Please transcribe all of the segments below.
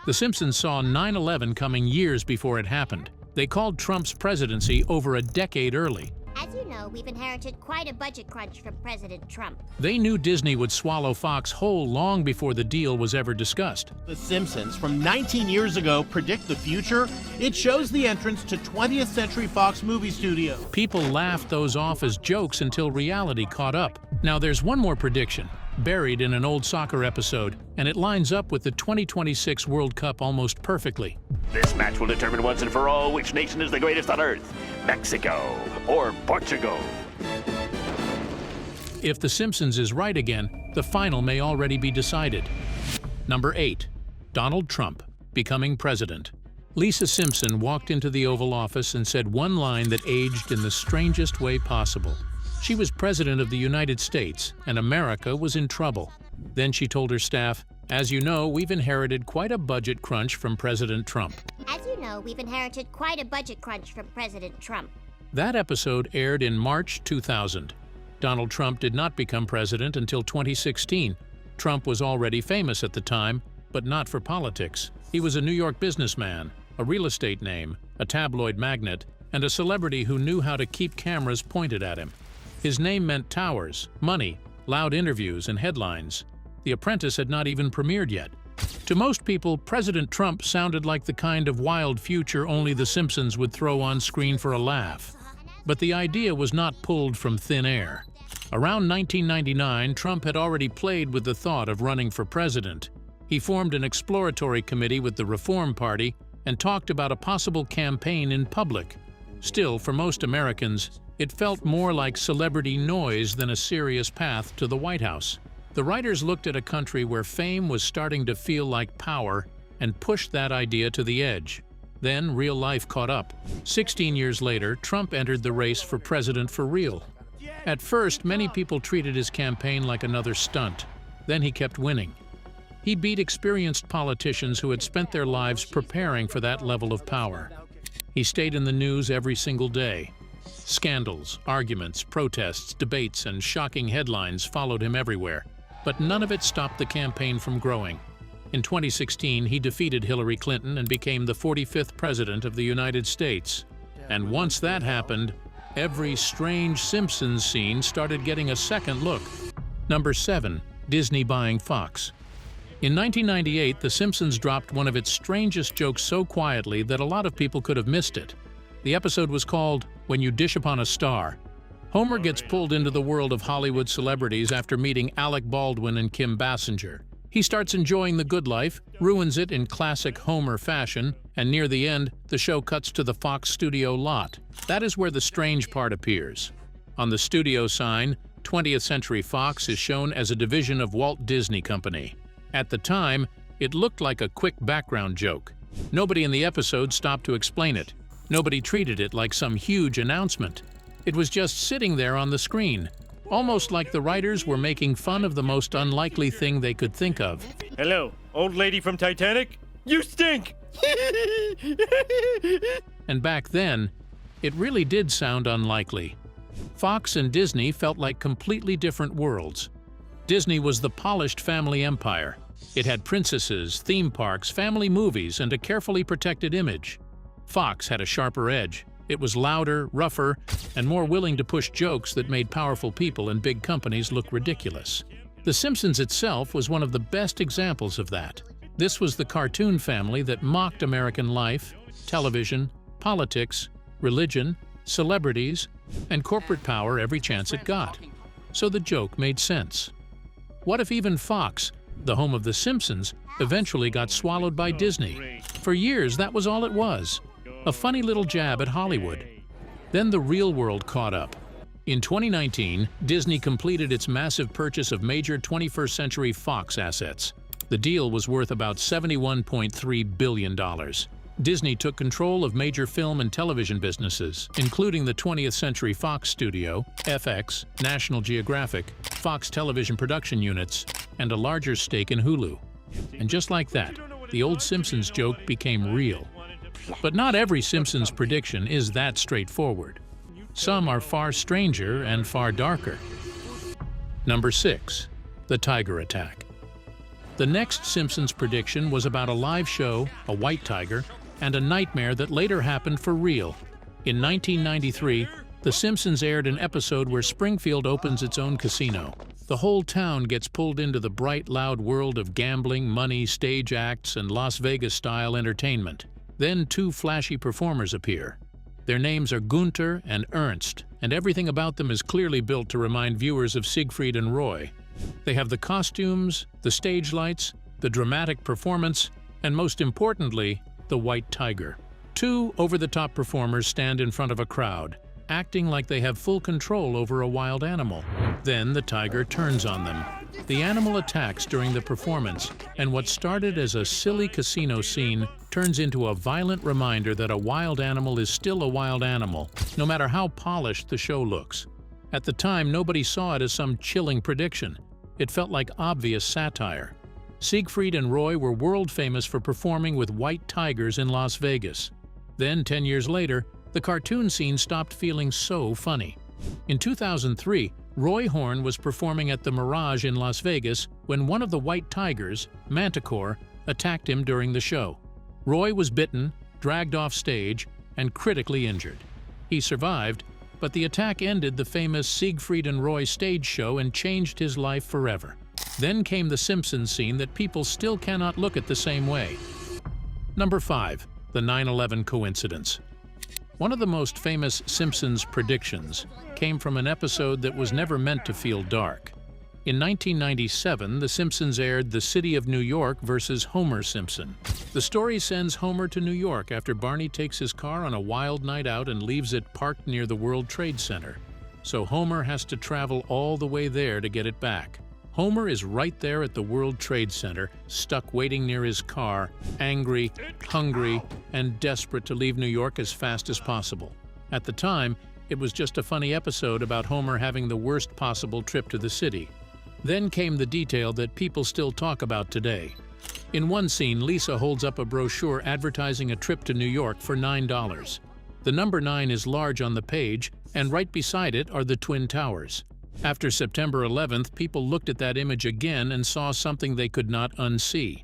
The Simpsons saw 9/11 coming years before it happened. They called Trump's presidency over a decade early. As you know, we've inherited quite a budget crunch from President Trump. They knew Disney would swallow Fox whole long before the deal was ever discussed. The Simpsons from 19 years ago predict the future. It shows the entrance to 20th Century Fox movie studio. People laughed those off as jokes until reality caught up. Now there's one more prediction, buried in an old soccer episode, and it lines up with the 2026 World Cup almost perfectly. This match will determine once and for all which nation is the greatest on earth, Mexico or Portugal. If The Simpsons is right again, the final may already be decided. Number 8. Donald Trump becoming president. Lisa Simpson walked into the Oval Office and said one line that aged in the strangest way possible. She was president of the United States, and America was in trouble. Then she told her staff, "As you know, we've inherited quite a budget crunch from President Trump." As you know, we've inherited quite a budget crunch from President Trump. That episode aired in March 2000. Donald Trump did not become president until 2016. Trump was already famous at the time, but not for politics. He was a New York businessman, a real estate name, a tabloid magnate, and a celebrity who knew how to keep cameras pointed at him. His name meant towers, money, loud interviews, and headlines. The Apprentice had not even premiered yet. To most people, President Trump sounded like the kind of wild future only The Simpsons would throw on screen for a laugh. But the idea was not pulled from thin air. Around 1999, Trump had already played with the thought of running for president. He formed an exploratory committee with the Reform Party and talked about a possible campaign in public. Still, for most Americans, it felt more like celebrity noise than a serious path to the White House. The writers looked at a country where fame was starting to feel like power and pushed that idea to the edge. Then real life caught up. 16 years later, Trump entered the race for president for real. At first, many people treated his campaign like another stunt. Then he kept winning. He beat experienced politicians who had spent their lives preparing for that level of power. He stayed in the news every single day. Scandals, arguments, protests, debates, and shocking headlines followed him everywhere. But none of it stopped the campaign from growing. In 2016, he defeated Hillary Clinton and became the 45th President of the United States. And once that happened, every strange Simpsons scene started getting a second look. Number 7. Disney buying Fox. In 1998, The Simpsons dropped one of its strangest jokes so quietly that a lot of people could have missed it. The episode was called "When You Dish Upon a Star." Homer gets pulled into the world of Hollywood celebrities after meeting Alec Baldwin and Kim Basinger. He starts enjoying the good life, ruins it in classic Homer fashion, and near the end, the show cuts to the Fox studio lot. That is where the strange part appears. On the studio sign, 20th Century Fox is shown as a division of Walt Disney Company. At the time, it looked like a quick background joke. Nobody in the episode stopped to explain it. Nobody treated it like some huge announcement. It was just sitting there on the screen, almost like the writers were making fun of the most unlikely thing they could think of. Hello, old lady from Titanic? You stink! And back then, it really did sound unlikely. Fox and Disney felt like completely different worlds. Disney was the polished family empire. It had princesses, theme parks, family movies, and a carefully protected image. Fox had a sharper edge. It was louder, rougher, and more willing to push jokes that made powerful people and big companies look ridiculous. The Simpsons itself was one of the best examples of that. This was the cartoon family that mocked American life, television, politics, religion, celebrities, and corporate power every chance it got. So the joke made sense. What if even Fox, the home of The Simpsons, eventually got swallowed by Disney? For years, that was all it was. A funny little jab at Hollywood. Then the real world caught up. In 2019, Disney completed its massive purchase of major 21st Century Fox assets. The deal was worth about $71.3 billion. Disney took control of major film and television businesses, including the 20th Century Fox Studio, FX, National Geographic, Fox television production units, and a larger stake in Hulu. And just like that, the old Simpsons joke became real. But not every Simpsons prediction is that straightforward. Some are far stranger and far darker. Number 6. The Tiger Attack. The next Simpsons prediction was about a live show, a white tiger, and a nightmare that later happened for real. In 1993, The Simpsons aired an episode where Springfield opens its own casino. The whole town gets pulled into the bright, loud world of gambling, money, stage acts, and Las Vegas-style entertainment. Then two flashy performers appear. Their names are Gunter and Ernst, and everything about them is clearly built to remind viewers of Siegfried and Roy. They have the costumes, the stage lights, the dramatic performance, and most importantly, the white tiger. Two over-the-top performers stand in front of a crowd, acting like they have full control over a wild animal. Then the tiger turns on them. The animal attacks during the performance, and what started as a silly casino scene turns into a violent reminder that a wild animal is still a wild animal, no matter how polished the show looks. At the time, nobody saw it as some chilling prediction. It felt like obvious satire. Siegfried and Roy were world famous for performing with white tigers in Las Vegas. Then, 10 years later, the cartoon scene stopped feeling so funny. In 2003, Roy Horn was performing at the Mirage in Las Vegas when one of the white tigers, Manticore, attacked him during the show. Roy was bitten, dragged off stage, and critically injured. He survived, but the attack ended the famous Siegfried and Roy stage show and changed his life forever. Then came the Simpsons scene that people still cannot look at the same way. Number 5. The 9/11 coincidence. One of the most famous Simpsons predictions came from an episode that was never meant to feel dark. In 1997, The Simpsons aired The City of New York versus Homer Simpson. The story sends Homer to New York after Barney takes his car on a wild night out and leaves it parked near the World Trade Center. So Homer has to travel all the way there to get it back. Homer is right there at the World Trade Center, stuck waiting near his car, angry, hungry, and desperate to leave New York as fast as possible. At the time, it was just a funny episode about Homer having the worst possible trip to the city. Then came the detail that people still talk about today. In one scene, Lisa holds up a brochure advertising a trip to New York for $9. The number 9 is large on the page, and right beside it are the Twin Towers. After September 11th, people looked at that image again and saw something they could not unsee.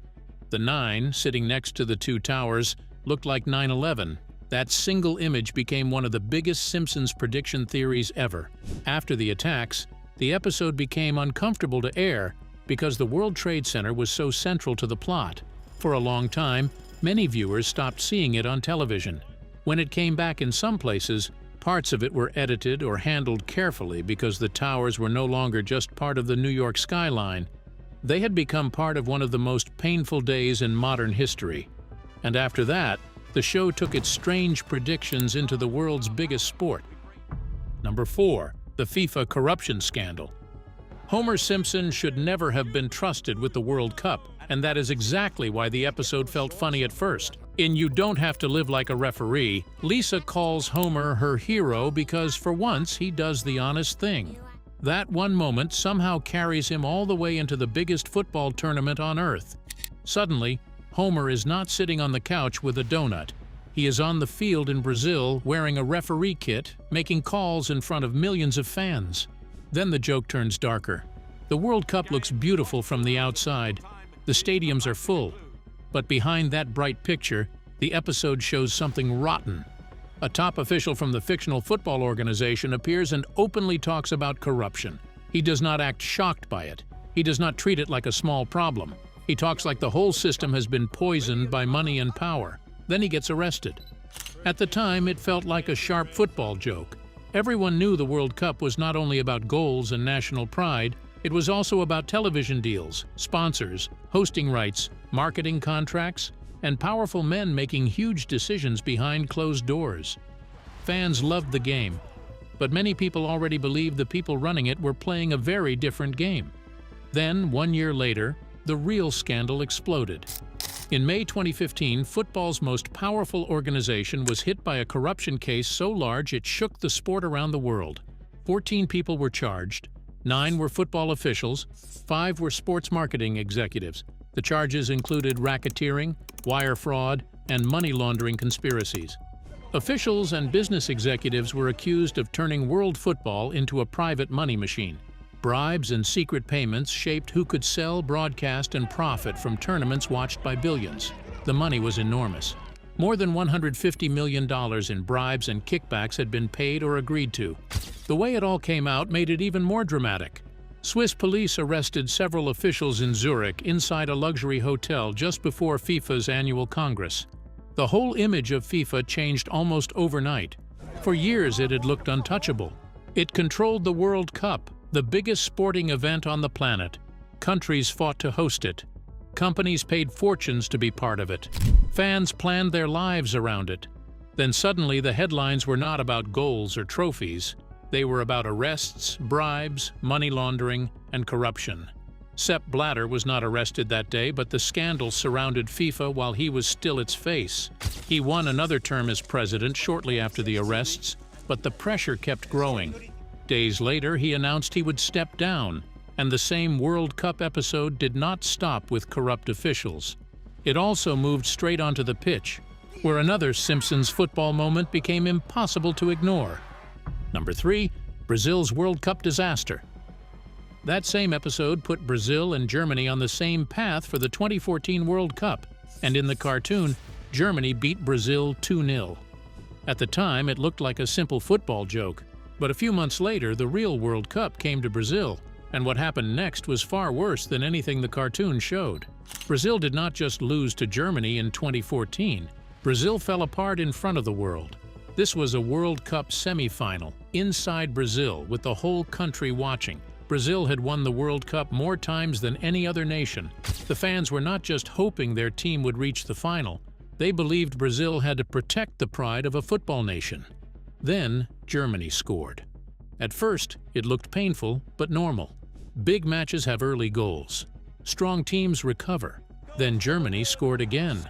The 9, sitting next to the two towers, looked like 9/11. That single image became one of the biggest Simpsons prediction theories ever. After the attacks, the episode became uncomfortable to air because the World Trade Center was so central to the plot. For a long time, many viewers stopped seeing it on television. When it came back in some places, parts of it were edited or handled carefully because the towers were no longer just part of the New York skyline. They had become part of one of the most painful days in modern history. And after that, the show took its strange predictions into the world's biggest sport. Number 4. The FIFA corruption scandal. Homer Simpson should never have been trusted with the World Cup, and that is exactly why the episode felt funny at first. In You Don't Have to Live Like a Referee, Lisa calls Homer her hero because for once he does the honest thing. That one moment somehow carries him all the way into the biggest football tournament on Earth. Suddenly, Homer is not sitting on the couch with a donut. He is on the field in Brazil wearing a referee kit, making calls in front of millions of fans. Then the joke turns darker. The World Cup looks beautiful from the outside. The stadiums are full. But behind that bright picture, the episode shows something rotten. A top official from the fictional football organization appears and openly talks about corruption. He does not act shocked by it. He does not treat it like a small problem. He talks like the whole system has been poisoned by money and power. Then he gets arrested. At the time, it felt like a sharp football joke. Everyone knew the World Cup was not only about goals and national pride, it was also about television deals, sponsors, hosting rights, marketing contracts, and powerful men making huge decisions behind closed doors. Fans loved the game, but many people already believed the people running it were playing a very different game. Then, 1 year later, the real scandal exploded. In May 2015, football's most powerful organization was hit by a corruption case so large it shook the sport around the world. 14 people were charged. 9 were football officials, 5 were sports marketing executives. The charges included racketeering, wire fraud, and money laundering conspiracies. Officials and business executives were accused of turning world football into a private money machine. Bribes and secret payments shaped who could sell, broadcast, and profit from tournaments watched by billions. The money was enormous. More than $150 million in bribes and kickbacks had been paid or agreed to. The way it all came out made it even more dramatic. Swiss police arrested several officials in Zurich inside a luxury hotel just before FIFA's annual Congress. The whole image of FIFA changed almost overnight. For years it had looked untouchable. It controlled the World Cup, the biggest sporting event on the planet. Countries fought to host it. Companies paid fortunes to be part of it. Fans planned their lives around it. Then suddenly the headlines were not about goals or trophies. They were about arrests, bribes, money laundering, and corruption. Sepp Blatter was not arrested that day, but the scandal surrounded FIFA while he was still its face. He won another term as president shortly after the arrests, but the pressure kept growing. Days later, he announced he would step down, and the same World Cup episode did not stop with corrupt officials. It also moved straight onto the pitch, where another Simpsons football moment became impossible to ignore. Number 3, Brazil's World Cup disaster. That same episode put Brazil and Germany on the same path for the 2014 World Cup, and in the cartoon, Germany beat Brazil 2-0. At the time, it looked like a simple football joke, but a few months later, the real World Cup came to Brazil, and what happened next was far worse than anything the cartoon showed. Brazil did not just lose to Germany in 2014. Brazil fell apart in front of the world. This was a World Cup semi-final, inside Brazil, with the whole country watching. Brazil had won the World Cup more times than any other nation. The fans were not just hoping their team would reach the final. They believed Brazil had to protect the pride of a football nation. Then, Germany scored. At first, it looked painful, but normal. Big matches have early goals. Strong teams recover. Then Germany scored again.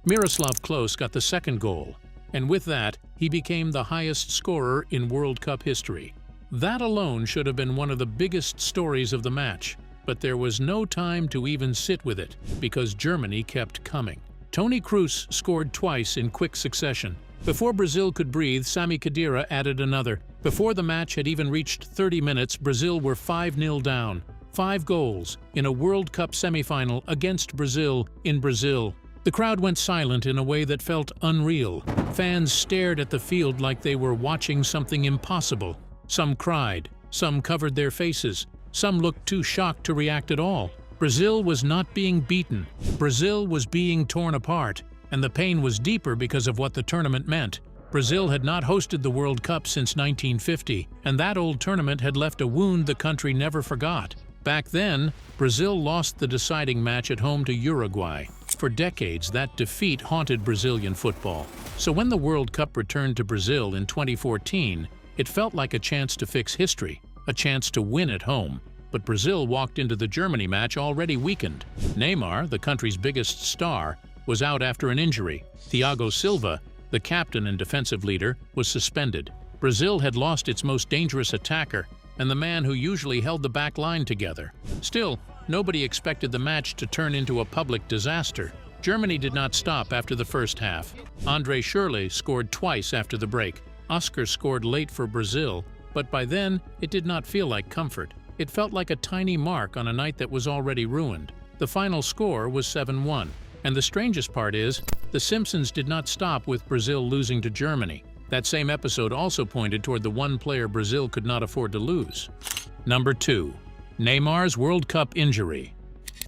Miroslav Klose got the second goal, and with that, he became the highest scorer in World Cup history. That alone should have been one of the biggest stories of the match, but there was no time to even sit with it, because Germany kept coming. Toni Kroos scored twice in quick succession. Before Brazil could breathe, Sami Khedira added another. Before the match had even reached 30 minutes, Brazil were 5-0 down. 5 goals in a World Cup semifinal against Brazil in Brazil. The crowd went silent in a way that felt unreal. Fans stared at the field like they were watching something impossible. Some cried, some covered their faces, some looked too shocked to react at all. Brazil was not being beaten. Brazil was being torn apart, and the pain was deeper because of what the tournament meant. Brazil had not hosted the World Cup since 1950, and that old tournament had left a wound the country never forgot. Back then, Brazil lost the deciding match at home to Uruguay. For decades, that defeat haunted Brazilian football. So when the World Cup returned to Brazil in 2014, it felt like a chance to fix history, a chance to win at home. But Brazil walked into the Germany match already weakened. Neymar, the country's biggest star, was out after an injury. Thiago Silva, the captain and defensive leader, was suspended. Brazil had lost its most dangerous attacker and the man who usually held the back line together. Still, nobody expected the match to turn into a public disaster. Germany did not stop after the first half. Andre Schürrle scored twice after the break. Oscar scored late for Brazil, but by then it did not feel like comfort. It felt like a tiny mark on a night that was already ruined. The final score was 7-1. And the strangest part is, The Simpsons did not stop with Brazil losing to Germany. That same episode also pointed toward the one player Brazil could not afford to lose. Number 2. Neymar's World Cup injury.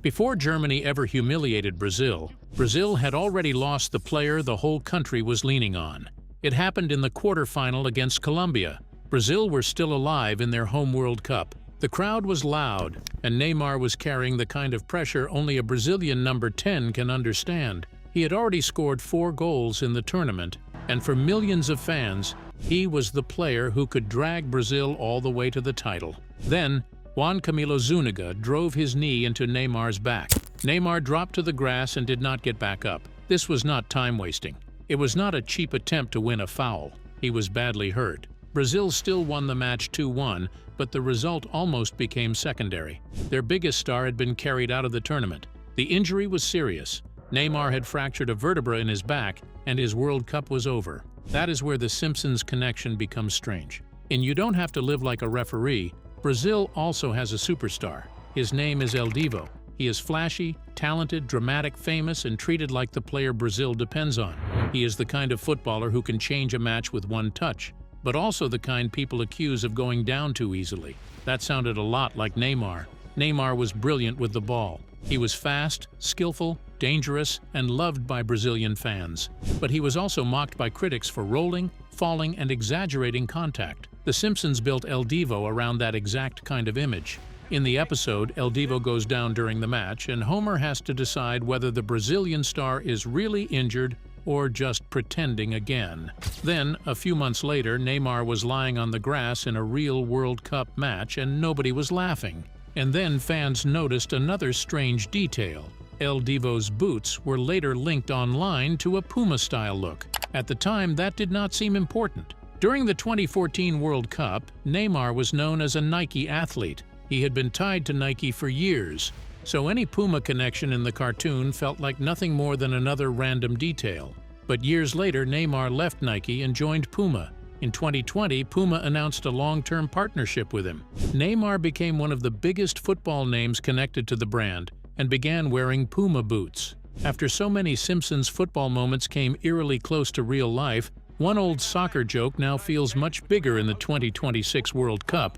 Before Germany ever humiliated Brazil, Brazil had already lost the player the whole country was leaning on. It happened in the quarterfinal against Colombia. Brazil were still alive in their home World Cup. The crowd was loud, and Neymar was carrying the kind of pressure only a Brazilian number 10 can understand. He had already scored 4 goals in the tournament, and for millions of fans, he was the player who could drag Brazil all the way to the title. Then, Juan Camilo Zuniga drove his knee into Neymar's back. Neymar dropped to the grass and did not get back up. This was not time wasting. It was not a cheap attempt to win a foul. He was badly hurt. Brazil still won the match 2-1, but the result almost became secondary. Their biggest star had been carried out of the tournament. The injury was serious. Neymar had fractured a vertebra in his back, and his World Cup was over. That is where the Simpsons connection becomes strange. In You Don't Have to Live Like a Referee, Brazil also has a superstar. His name is El Divo. He is flashy, talented, dramatic, famous, and treated like the player Brazil depends on. He is the kind of footballer who can change a match with one touch, but also the kind people accuse of going down too easily. That sounded a lot like Neymar. Neymar was brilliant with the ball. He was fast, skillful, dangerous, and loved by Brazilian fans. But he was also mocked by critics for rolling, falling, and exaggerating contact. The Simpsons built El Divo around that exact kind of image. In the episode, El Divo goes down during the match, and Homer has to decide whether the Brazilian star is really injured or just pretending again. Then, a few months later, Neymar was lying on the grass in a real World Cup match and nobody was laughing. And then fans noticed another strange detail. El Divo's boots were later linked online to a Puma-style look. At the time, that did not seem important. During the 2014 World Cup, Neymar was known as a Nike athlete. He had been tied to Nike for years, so any Puma connection in the cartoon felt like nothing more than another random detail. But years later, Neymar left Nike and joined Puma. In 2020, Puma announced a long-term partnership with him. Neymar became one of the biggest football names connected to the brand and began wearing Puma boots. After so many Simpsons football moments came eerily close to real life, one old soccer joke now feels much bigger in the 2026 World Cup.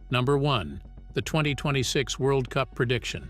Number 1. The 2026 World Cup prediction.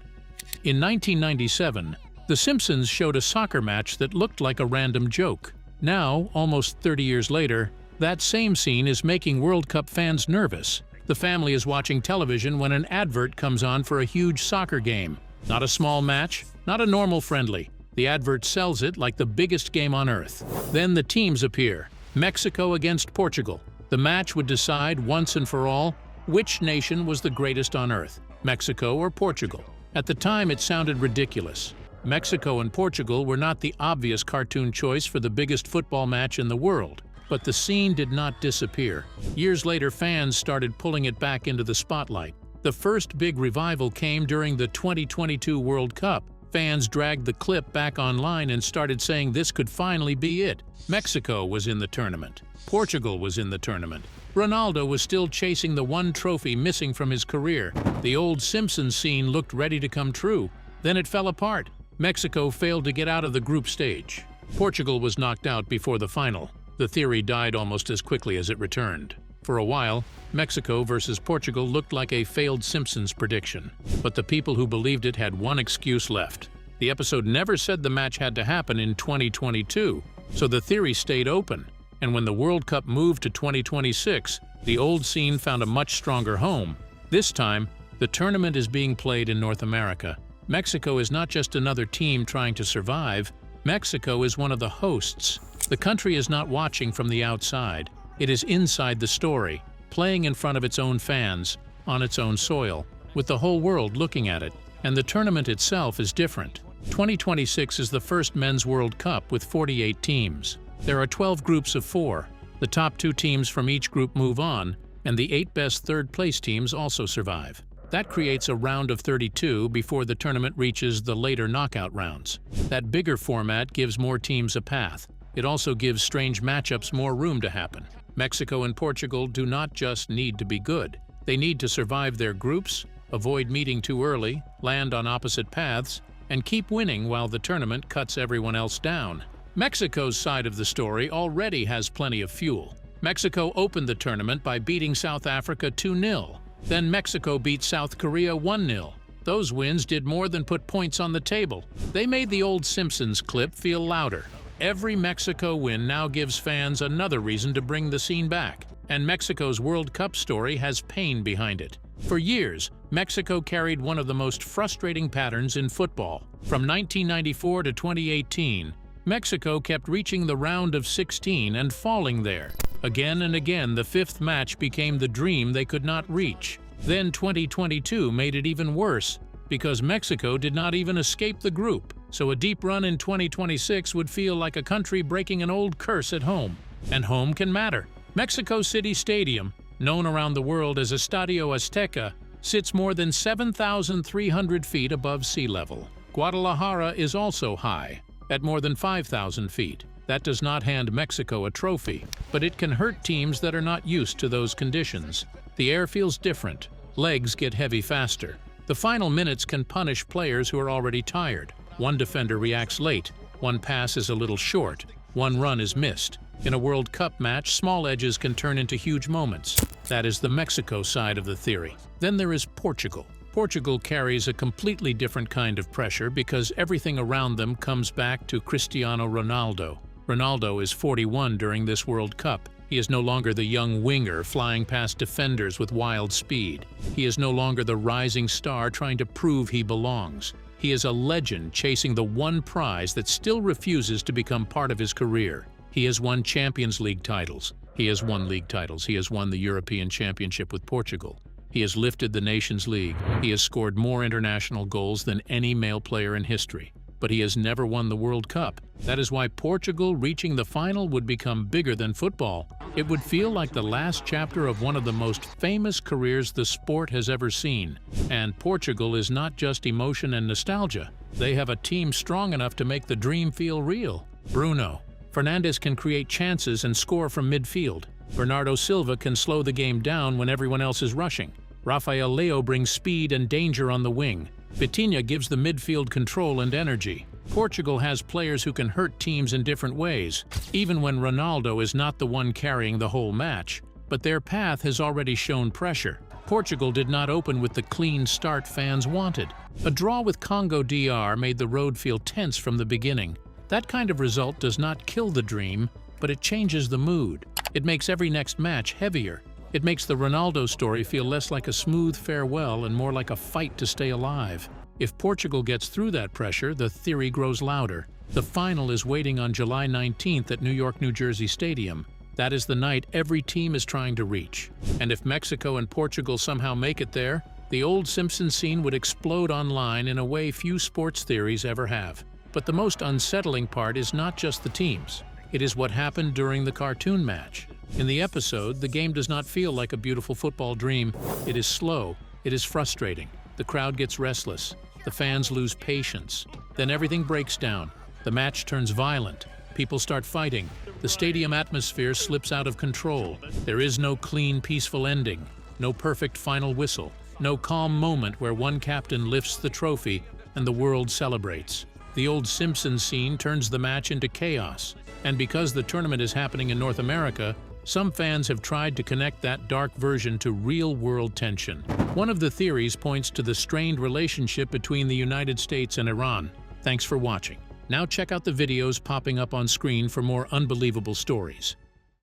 In 1997, The Simpsons showed a soccer match that looked like a random joke. Now, almost 30 years later, that same scene is making World Cup fans nervous. The family is watching television when an advert comes on for a huge soccer game. Not a small match, not a normal friendly. The advert sells it like the biggest game on earth. Then the teams appear. Mexico against Portugal. The match would decide once and for all which nation was the greatest on earth, Mexico or Portugal. At the time, it sounded ridiculous. Mexico and Portugal were not the obvious cartoon choice for the biggest football match in the world. But the scene did not disappear. Years later, fans started pulling it back into the spotlight. The first big revival came during the 2022 World Cup. Fans dragged the clip back online and started saying this could finally be it. Mexico was in the tournament. Portugal was in the tournament. Ronaldo was still chasing the one trophy missing from his career. The old Simpsons scene looked ready to come true. Then it fell apart. Mexico failed to get out of the group stage. Portugal was knocked out before the final. The theory died almost as quickly as it returned. For a while, Mexico versus Portugal looked like a failed Simpsons prediction. But the people who believed it had one excuse left. The episode never said the match had to happen in 2022, so the theory stayed open. And when the World Cup moved to 2026, the old scene found a much stronger home. This time, the tournament is being played in North America. Mexico is not just another team trying to survive. Mexico is one of the hosts. The country is not watching from the outside. It is inside the story, playing in front of its own fans, on its own soil, with the whole world looking at it. And the tournament itself is different. 2026 is the first Men's World Cup with 48 teams. There are 12 groups of 4. The top 2 teams from each group move on, and the 8 best third-place teams also survive. That creates a round of 32 before the tournament reaches the later knockout rounds. That bigger format gives more teams a path. It also gives strange matchups more room to happen. Mexico and Portugal do not just need to be good. They need to survive their groups, avoid meeting too early, land on opposite paths, and keep winning while the tournament cuts everyone else down. Mexico's side of the story already has plenty of fuel. Mexico opened the tournament by beating South Africa 2-0. Then Mexico beat South Korea 1-0. Those wins did more than put points on the table. They made the old Simpsons clip feel louder. Every Mexico win now gives fans another reason to bring the scene back. And Mexico's World Cup story has pain behind it. For years, Mexico carried one of the most frustrating patterns in football. From 1994 to 2018, Mexico kept reaching the round of 16 and falling there. Again and again, the 5th match became the dream they could not reach. Then 2022 made it even worse, because Mexico did not even escape the group. So a deep run in 2026 would feel like a country breaking an old curse at home. And home can matter. Mexico City Stadium, known around the world as Estadio Azteca, sits more than 7,300 feet above sea level. Guadalajara is also high, at more than 5,000 feet. That does not hand Mexico a trophy, but it can hurt teams that are not used to those conditions. The air feels different, Legs get heavy faster. The final minutes can punish players who are already tired. One defender reacts late, one pass is a little short, one run is missed. In a World Cup match, small edges can turn into huge moments. That is the Mexico side of the theory. Then there is Portugal. Portugal carries a completely different kind of pressure because everything around them comes back to Cristiano Ronaldo. Ronaldo is 41 during this World Cup. He is no longer the young winger flying past defenders with wild speed. He is no longer the rising star trying to prove he belongs. He is a legend chasing the one prize that still refuses to become part of his career. He has won Champions League titles. He has won league titles. He has won the European Championship with Portugal. He has lifted the Nations League. He has scored more international goals than any male player in history. But he has never won the World Cup. That is why Portugal reaching the final would become bigger than football. It would feel like the last chapter of one of the most famous careers the sport has ever seen. And Portugal is not just emotion and nostalgia. They have a team strong enough to make the dream feel real. Bruno Fernandes can create chances and score from midfield. Bernardo Silva can slow the game down when everyone else is rushing. Rafael Leao brings speed and danger on the wing. Vitinha gives the midfield control and energy. Portugal has players who can hurt teams in different ways, even when Ronaldo is not the one carrying the whole match. But their path has already shown pressure. Portugal did not open with the clean start fans wanted. A draw with Congo DR made the road feel tense from the beginning. That kind of result does not kill the dream, but it changes the mood. It makes every next match heavier. It makes the Ronaldo story feel less like a smooth farewell and more like a fight to stay alive. If Portugal gets through that pressure, the theory grows louder. The final is waiting on July 19th at New York, New Jersey Stadium. That is the night every team is trying to reach. And if Mexico and Portugal somehow make it there, the old Simpsons scene would explode online in a way few sports theories ever have. But the most unsettling part is not just the teams. It is what happened during the cartoon match. In the episode, the game does not feel like a beautiful football dream. It is slow. It is frustrating. The crowd gets restless. The fans lose patience. Then everything breaks down. The match turns violent. People start fighting. The stadium atmosphere slips out of control. There is no clean, peaceful ending. No perfect final whistle. No calm moment where one captain lifts the trophy and the world celebrates. The old Simpsons scene turns the match into chaos. And because the tournament is happening in North America, some fans have tried to connect that dark version to real-world tension. One of the theories points to the strained relationship between the United States and Iran. Thanks for watching. Now check out the videos popping up on screen for more unbelievable stories.